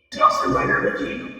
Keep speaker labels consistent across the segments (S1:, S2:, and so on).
S1: Dawson Rider Wiki.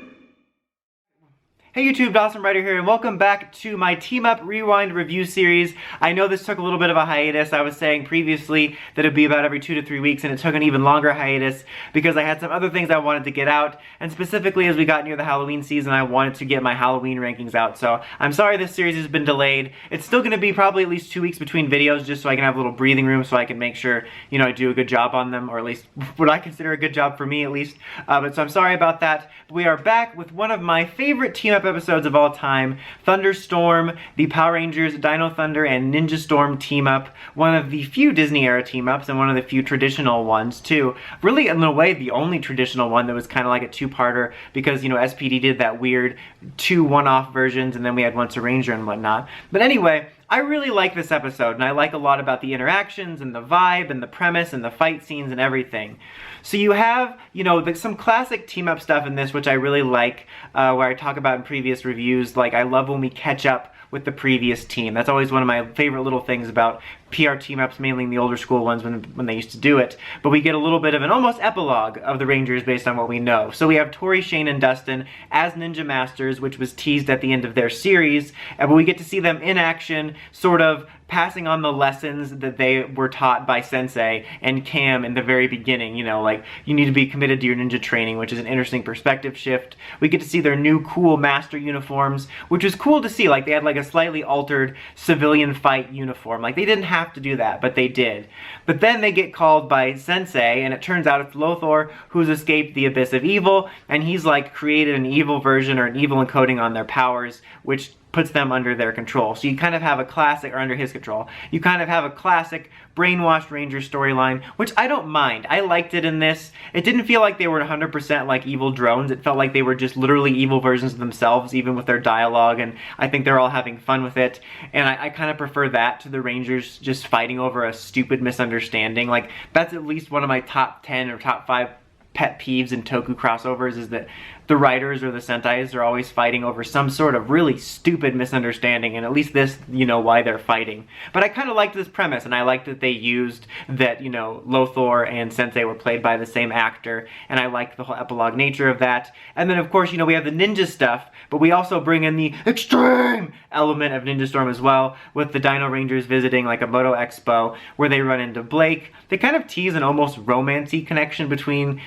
S2: Hey YouTube, Dawson Rider here, and welcome back to my Team Up Rewind review series. I know this took a little bit of a hiatus. I was saying previously that it'd be about every 2 to 3 weeks, and it took an even longer hiatus because I had some other things I wanted to get out, and specifically as we got near the Halloween season, I wanted to get my Halloween rankings out. So I'm sorry this series has been delayed. It's still going to be probably at least 2 weeks between videos just so I can have a little breathing room so I can make sure, you know, I do a good job on them, or at least what I consider a good job for me at least. So I'm sorry about that. But we are back with one of my favorite Team Up episodes of all time, Thunderstorm, the Power Rangers, Dino Thunder, and Ninja Storm team up. One of the few Disney era team ups and one of the few traditional ones too. Really, in a way, the only traditional one that was kind of like a two-parter because, you know, SPD did that weird 2 one-off versions and then we had Once a Ranger and whatnot. But anyway, I really like this episode, and I like a lot about the interactions and the vibe and the premise and the fight scenes and everything. So you have, you know, some classic team-up stuff in this, which I really like, where I talk about in previous reviews. Like, I love when we catch up with the previous team. That's always one of my favorite little things about PR team-ups, mainly in the older school ones when they used to do it. But we get a little bit of an almost epilogue of the Rangers based on what we know. So we have Tori, Shane, and Dustin as Ninja Masters, which was teased at the end of their series. But we get to see them in action, sort of passing on the lessons that they were taught by Sensei and Cam in the very beginning. You know, like, you need to be committed to your ninja training, which is an interesting perspective shift. We get to see their new cool master uniforms, which is cool to see. Like, they had like a slightly altered civilian fight uniform. Like, they didn't have to do that, but they did. But then they get called by Sensei, and it turns out it's Lothar who's escaped the abyss of evil, and he's like created an evil version or an evil encoding on their powers, which puts them under their control. So you kind of have a classic, or under his control, you kind of have a classic brainwashed Ranger storyline, which I don't mind. I liked it in this. It didn't feel like they were 100% like evil drones. It felt like they were just literally evil versions of themselves, even with their dialogue, and I think they're all having fun with it. And I kind of prefer that to the Rangers just fighting over a stupid misunderstanding. Like, that's at least one of my top 10 or top 5 pet peeves in Toku crossovers, is that the writers or the Sentais are always fighting over some sort of really stupid misunderstanding, and at least this, you know why they're fighting. But I kind of liked this premise, and I liked that they used that, you know, Lothar and Sensei were played by the same actor, and I liked the whole epilogue nature of that. And then, of course, you know, we have the ninja stuff, but we also bring in the extreme element of Ninja Storm as well, with the Dino Rangers visiting like a Moto Expo, where they run into Blake. They kind of tease an almost romancy connection between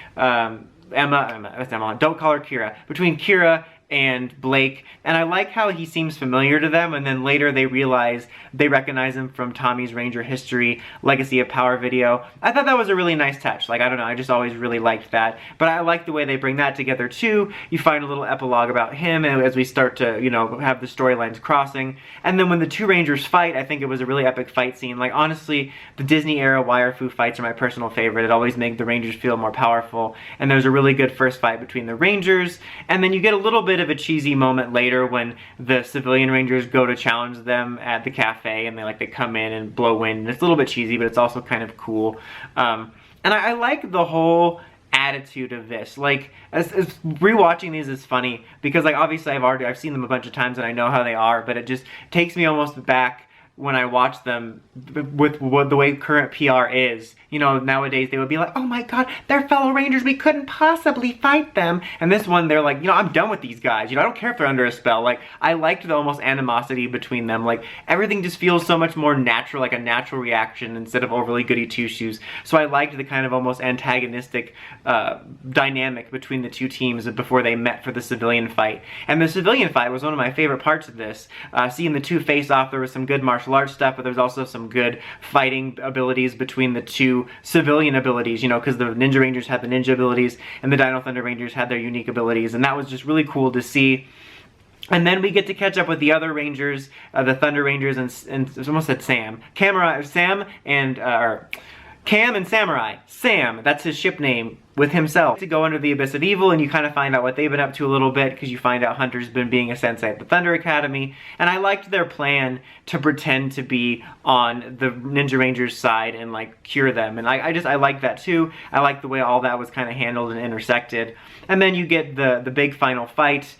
S2: Emma, don't call her Kira, between Kira and Blake, and I like how he seems familiar to them, and then later they realize they recognize him from Tommy's Ranger History Legacy of Power video. I thought that was a really nice touch. Like, I don't know, I just always really liked that, but I like the way they bring that together too. You find a little epilogue about him and as we start to, you know, have the storylines crossing, and then when the two Rangers fight, I think it was a really epic fight scene. Like, honestly, the Disney era wire fu fights are my personal favorite. It always makes the Rangers feel more powerful, and there's a really good first fight between the Rangers, and then you get a little bit of a cheesy moment later when the civilian Rangers go to challenge them at the cafe, and they come in and blow wind. It's a little bit cheesy, but it's also kind of cool. And I like the whole attitude of this. Like, as rewatching these is funny because, like, obviously I've seen them a bunch of times and I know how they are, but it just takes me almost back when I watch them with the way current PR is. You know, nowadays they would be like, oh my god, they're fellow Rangers, we couldn't possibly fight them. And this one, they're like, you know, I'm done with these guys. You know, I don't care if they're under a spell. Like, I liked the almost animosity between them. Like, everything just feels so much more natural, like a natural reaction instead of overly goody two-shoes. So I liked the kind of almost antagonistic dynamic between the two teams before they met for the civilian fight. And the civilian fight was one of my favorite parts of this. Seeing the two face off, there was some good martial arts stuff, but there's also some good fighting abilities between the two civilian abilities, you know, because the Ninja Rangers had the ninja abilities and the Dino Thunder Rangers had their unique abilities, and that was just really cool to see. And then we get to catch up with the other Rangers, the Thunder Rangers, and I almost said Sam. Cam and Samurai. Sam, that's his ship name, with himself. To go under the abyss of evil, and you kind of find out what they've been up to a little bit, because you find out Hunter's been being a sensei at the Thunder Academy, and I liked their plan to pretend to be on the Ninja Rangers side and like cure them, and I like that too. I like the way all that was kind of handled and intersected. And then you get the big final fight,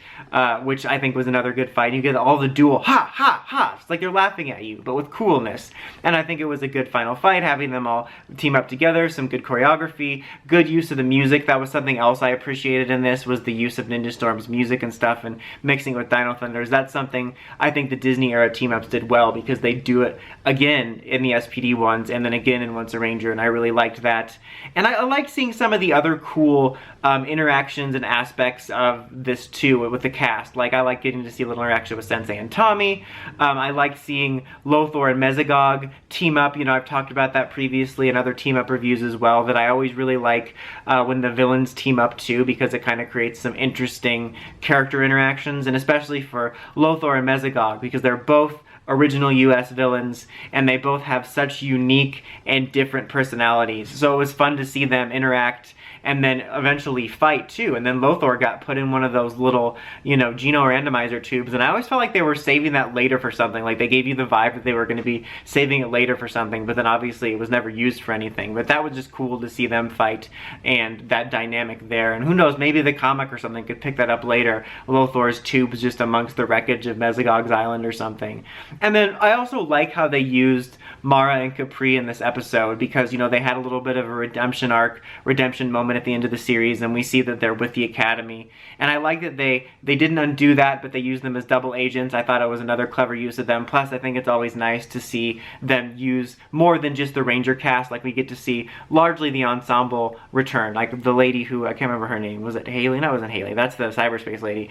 S2: which I think was another good fight. You get all the dual ha ha ha, it's like they're laughing at you, but with coolness. And I think it was a good final fight, having them all team up together, some good choreography, good use of the music. That was something else I appreciated in this, was the use of Ninja Storm's music and stuff and mixing with Dino Thunder's. That's something I think the Disney era team-ups did well, because they do it again in the SPD ones and then again in Once a Ranger, and I really liked that. And I liked seeing some of the other cool interactions and aspects of this too with the cast. Like, I like getting to see a little interaction with Sensei and Tommy. I liked seeing Lothor and Mesogog team up. You know, I've talked about that previously in other team up reviews as well, that I always really like when the villains team up too, because it kind of creates some interesting character interactions, and especially for Lothor and Mesogog, because they're both original US villains and they both have such unique and different personalities. So it was fun to see them interact and then eventually fight too. And then Lothor got put in one of those little, you know, Geno randomizer tubes, and I always felt like they were saving that later for something. Like, they gave you the vibe that they were going to be saving it later for something, but then obviously it was never used for anything. But that was just cool to see them fight and that dynamic there. And who knows, maybe the comic or something could pick that up later. Lothor's tubes just amongst the wreckage of Mesogog's island or something. And then I also like how they used Mara and Capri in this episode, because, you know, they had a little bit of a redemption arc, redemption moment at the end of the series, and we see that they're with the Academy. And I like that they didn't undo that, but they used them as double agents. I thought it was another clever use of them. Plus, I think it's always nice to see them use more than just the Ranger cast. Like, we get to see largely the ensemble return. Like the lady who, I can't remember her name. Was it Haley? No, it wasn't Haley. That's the cyberspace lady.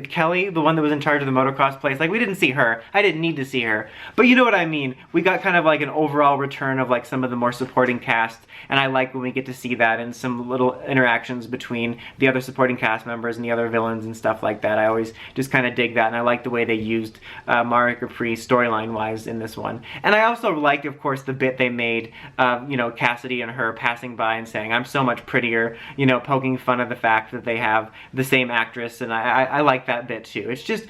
S2: Kelly, the one that was in charge of the motocross place. Like, we didn't see her. I didn't need to see her. But you know what I mean. We got kind of like an overall return of like some of the more supporting cast, and I like when we get to see that, and some little interactions between the other supporting cast members and the other villains and stuff like that. I always just kind of dig that, and I like the way they used Mara Capri storyline-wise in this one. And I also liked, of course, the bit they made of, you know, Cassidy and her passing by and saying, "I'm so much prettier," you know, poking fun of the fact that they have the same actress, and I like that bit too. It's just,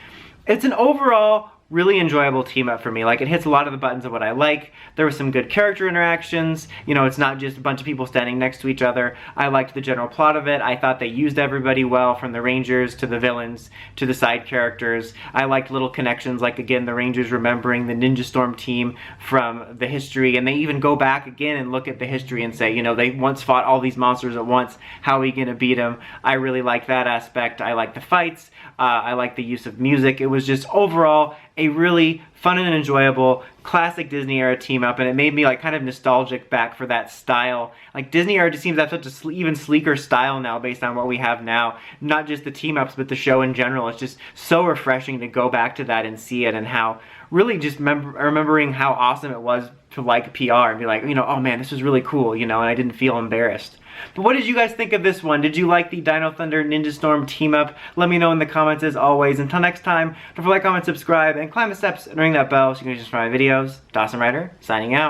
S2: it's an overall really enjoyable team up for me. Like, it hits a lot of the buttons of what I like. There were some good character interactions. You know, it's not just a bunch of people standing next to each other. I liked the general plot of it. I thought they used everybody well, from the Rangers to the villains to the side characters. I liked little connections, like, again, the Rangers remembering the Ninja Storm team from the history, and they even go back again and look at the history and say, you know, they once fought all these monsters at once. How are we going to beat them? I really like that aspect. I like the fights. I like the use of music. It was just overall a really fun and enjoyable classic Disney era team up, and it made me like kind of nostalgic back for that style. Like, Disney era just seems to have such a even sleeker style now based on what we have now. Not just the team ups, but the show in general. It's just so refreshing to go back to that and see it, and how really just remembering how awesome it was to like PR and be like, you know, oh man, this was really cool, you know, and I didn't feel embarrassed. But what did you guys think of this one? Did you like the Dino Thunder Ninja Storm team up? Let me know in the comments as always. Until next time, don't forget to like, comment, subscribe, and climb the steps and ring that bell so you can just for my videos. Dawson Ryder, signing out.